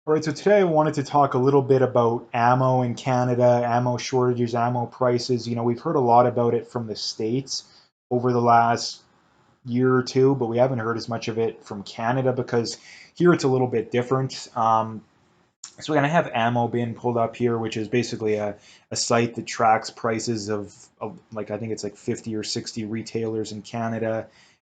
All right, so today I wanted to talk a little bit about ammo in Canada, ammo shortages, ammo prices. We've heard a lot about it from the States over the last year or two, but we haven't heard as much of it from Canada because here it's a little bit different. So we're going to have ammo being pulled up here, which is basically a site that tracks prices of like I think it's like 50 or 60 retailers in Canada,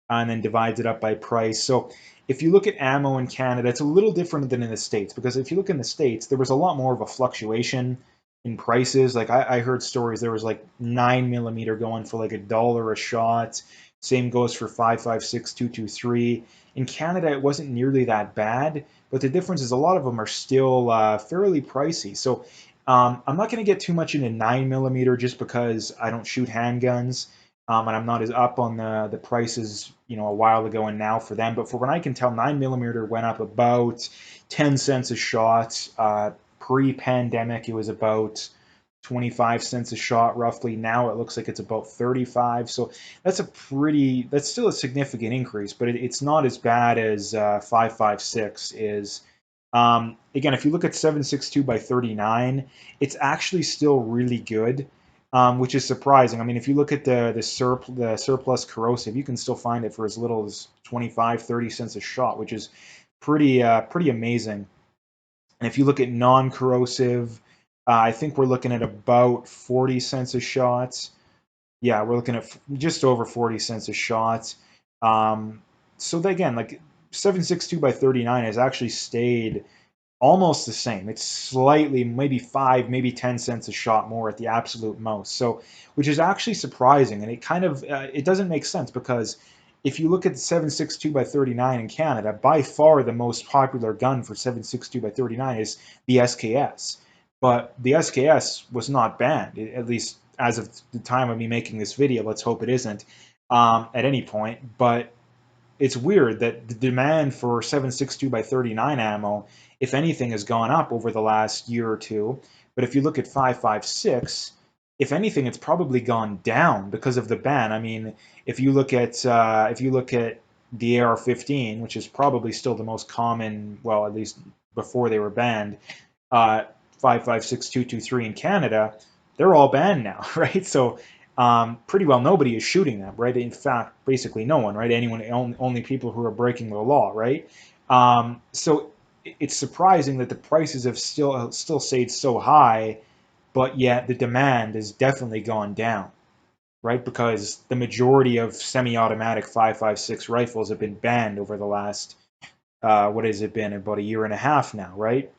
and then divides it up by price. So if you look at ammo in Canada, it's a little different than in the States because if you look in the States, there was a lot more of a fluctuation in prices. Like I heard stories there was like 9 millimeter going for like $1 a shot. Same goes for 5.56, 223. In Canada, it wasn't nearly that bad, but the difference is a lot of them are still fairly pricey. So I'm not going to get too much into 9 millimeter just because I don't shoot handguns, and I'm not as up on the prices, a while ago and now for them. But for what I can tell, 9 millimeter went up about 10 cents a shot. Pre-pandemic, it was about 25 cents a shot roughly. Now it looks like it's about 35. So that's still a significant increase, but it's not as bad as 5.56 is. Again, if you look at 7.62 by 39, it's actually still really good, which is surprising. I mean, if you look at the surplus corrosive, you can still find it for as little as 25, 30 cents a shot, which is pretty amazing. And if you look at non-corrosive, I think we're looking at about 40 cents a shot. Yeah, we're looking at just over 40 cents a shot. Um, so again, like 7.62 by 39 has actually stayed almost the same. It's slightly, maybe 5, maybe 10 cents a shot more at the absolute most. So, which is actually surprising, and it doesn't make sense because if you look at the 7.62 by 39 in Canada, by far the most popular gun for 7.62 by 39 is the SKS. But the SKS was not banned, at least as of the time of me making this video. Let's hope it isn't at any point. But it's weird that the demand for 7.62 by 39 ammo, if anything, has gone up over the last year or two. But if you look at 5.56, if anything, it's probably gone down because of the ban. I mean, if you look at the AR-15, which is probably still the most common, well, at least before they were banned, 5.56 223 in Canada, they're all banned now, right? So pretty well nobody is shooting them, right? In fact, basically no one, right? Only people who are breaking the law, right? So it's surprising that the prices have still stayed so high, but yet the demand has definitely gone down, right? Because the majority of semi-automatic 5.56 rifles have been banned over the last what has it been, about a year and a half now, right?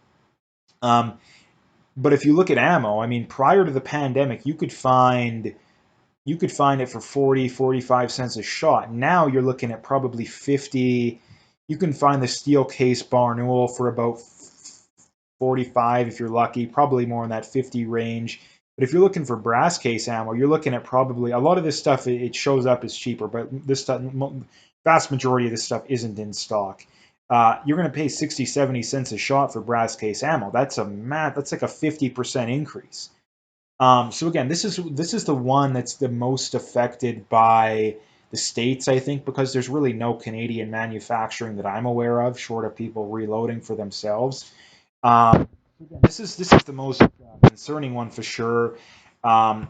Um, but if you look at ammo, I mean, prior to the pandemic, you could find it for 40, 45 cents a shot. Now you're looking at probably 50. You can find the steel case Barnul for about 45 if you're lucky, probably more in that 50 range. But if you're looking for brass case ammo, you're looking at probably a lot of this stuff. It shows up as cheaper, but this stuff, vast majority of this stuff isn't in stock. You're going to pay 60, 70 cents a shot for brass case ammo. That's like a 50% increase. So again, this is the one that's the most affected by the states, I think, because there's really no Canadian manufacturing that I'm aware of, short of people reloading for themselves. Um, this is the most concerning one for sure.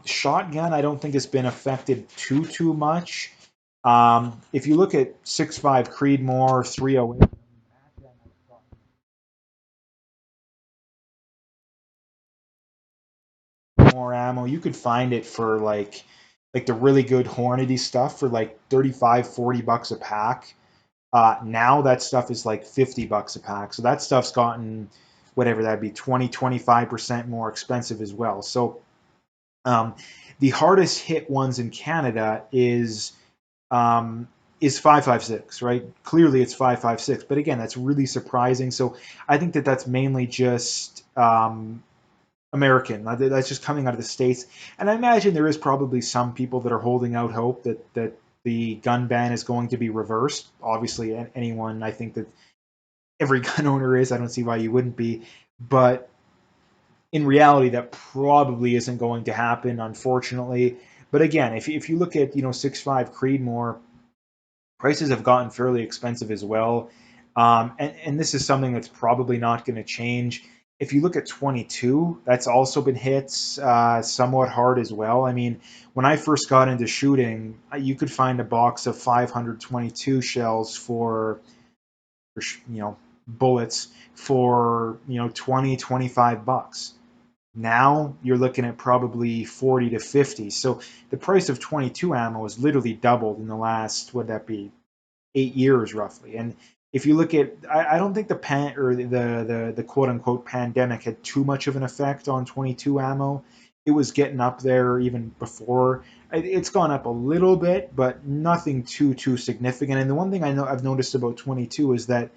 Shotgun, I don't think has been affected too much. If you look at 6.5 Creedmoor, 308 more ammo, you could find it for like the really good Hornady stuff for like 35, $40 a pack. Now that stuff is like $50 a pack. So that stuff's gotten whatever that'd be 20, 25% more expensive as well. So um, the hardest hit ones in Canada um, is 5.56, right? Clearly it's 5.56, but again, that's really surprising. So I think that that's mainly just American. That's just coming out of the states, and I imagine there is probably some people that are holding out hope that the gun ban is going to be reversed. Obviously, anyone, I think that every gun owner is. I don't see why you wouldn't be, but in reality, that probably isn't going to happen, unfortunately. But again, if you look at 6.5 Creedmoor, prices have gotten fairly expensive as well. And this is something that's probably not going to change. If you look at 22, that's also been hit somewhat hard as well. I mean, when I first got into shooting, you could find a box of 522 shells for bullets for 20, 25 bucks. Now you're looking at probably 40 to 50. So the price of 22 ammo has literally doubled in the last, would that be, 8 years roughly. And if you look at, I don't think the the quote unquote pandemic had too much of an effect on 22 ammo. It was getting up there even before. It's gone up a little bit, but nothing too significant. And the one thing I've noticed about 22 is that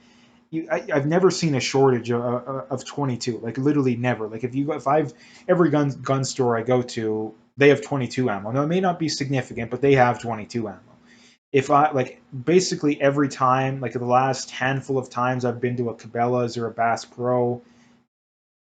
I've never seen a shortage of 22. Like literally never. Like if I've every gun store I go to, they have 22 ammo. Now it may not be significant, but they have 22 ammo. If I like basically every time, like the last handful of times I've been to a Cabela's or a Bass Pro,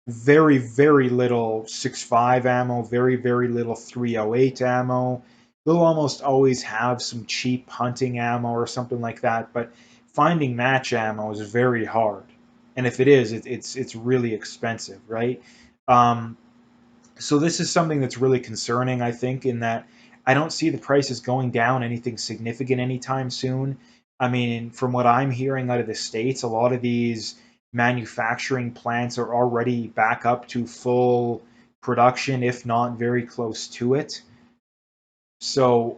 very little 6.5 ammo, very little 308 ammo. They'll almost always have some cheap hunting ammo or something like that, but finding match ammo is very hard. And if it is, it's really expensive, right? Um, so this is something that's really concerning, I think, in that I don't see the prices going down anything significant anytime soon. I mean, from what I'm hearing out of the States, a lot of these manufacturing plants are already back up to full production, if not very close to it. So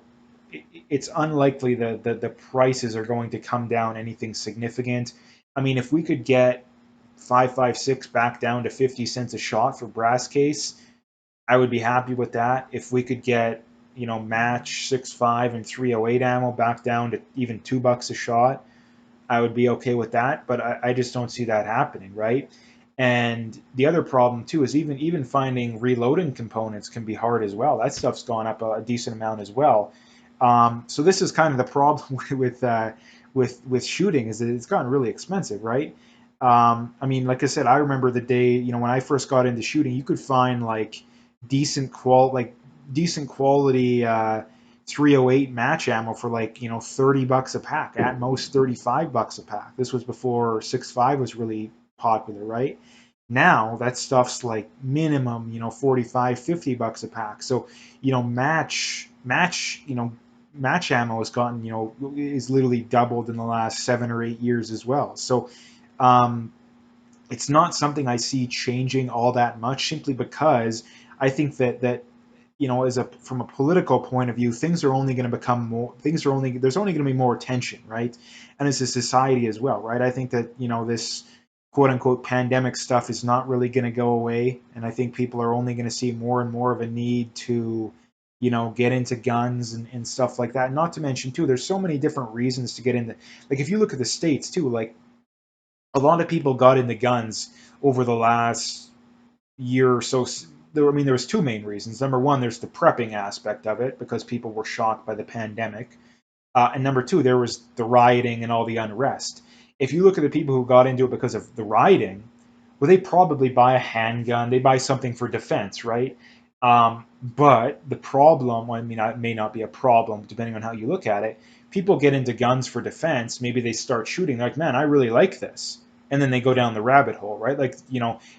it's unlikely that the prices are going to come down anything significant. I mean, if we could get 5.56 back down to 50 cents a shot for brass case, I would be happy with that. If we could get, match 6.5 and 308 ammo back down to even $2 a shot, I would be okay with that. But I just don't see that happening, right? And the other problem too is even finding reloading components can be hard as well. That stuff's gone up a decent amount as well. So this is kind of the problem with shooting, is that it's gotten really expensive, right? I mean, like I said, I remember the day, when I first got into shooting, you could find like decent quality 308 match ammo for like $30 a pack, at most $35 a pack. This was before 6.5 was really popular, right? Now that stuff's like minimum 45, $50 a pack. So match ammo has gotten is literally doubled in the last 7 or 8 years as well. So um, it's not something I see changing all that much, simply because I think that as a from a political point of view, things are only going to become more. Things are only There's only going to be more tension, right? And as a society as well, right? I think that this quote unquote pandemic stuff is not really going to go away, and I think people are only going to see more and more of a need to get into guns and stuff like that. Not to mention too, there's so many different reasons to get into. Like if you look at the states too, like a lot of people got into guns over the last year or so. I mean, there was two main reasons. Number one, there's the prepping aspect of it, because people were shocked by the pandemic, and number two, there was the rioting and all the unrest. If you look at the people who got into it because of the rioting, well, they probably buy a handgun, they buy something for defense, right? But the problem, well, I mean, it may not be a problem depending on how you look at it. People get into guns for defense. Maybe they start shooting, like, man, I really like this. And then they go down the rabbit hole, right? Like,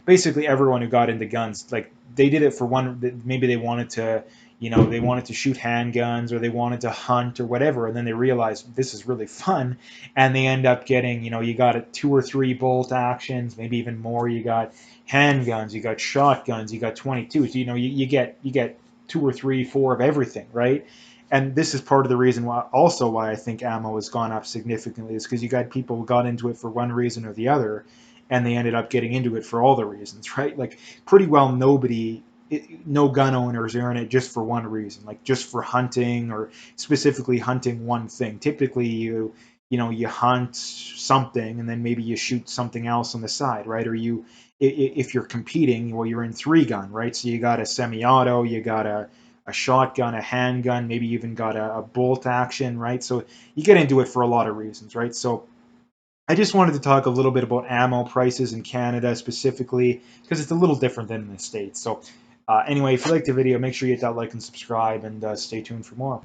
basically everyone who got into guns, like, they did it for one, maybe they wanted to, they wanted to shoot handguns, or they wanted to hunt or whatever. And then they realized this is really fun. And they end up getting, you got 2 or 3 bolt actions, maybe even more. You got handguns, you got shotguns, you got 22s. You get 2 or 3, 4 of everything, right? And this is part of the reason why I think ammo has gone up significantly, is because you got people who got into it for one reason or the other, and they ended up getting into it for all the reasons, right? Like pretty well no gun owners are in it just for one reason, like just for hunting, or specifically hunting one thing. Typically, you hunt something, and then maybe you shoot something else on the side, right? Or if you're competing, well, you're in 3-gun, right? So you got a semi-auto, you got a shotgun, a handgun, maybe even got a bolt action, right? So you get into it for a lot of reasons, right? So I just wanted to talk a little bit about ammo prices in Canada specifically, because it's a little different than in the States. So anyway, if you liked the video, make sure you hit that like and subscribe, and stay tuned for more.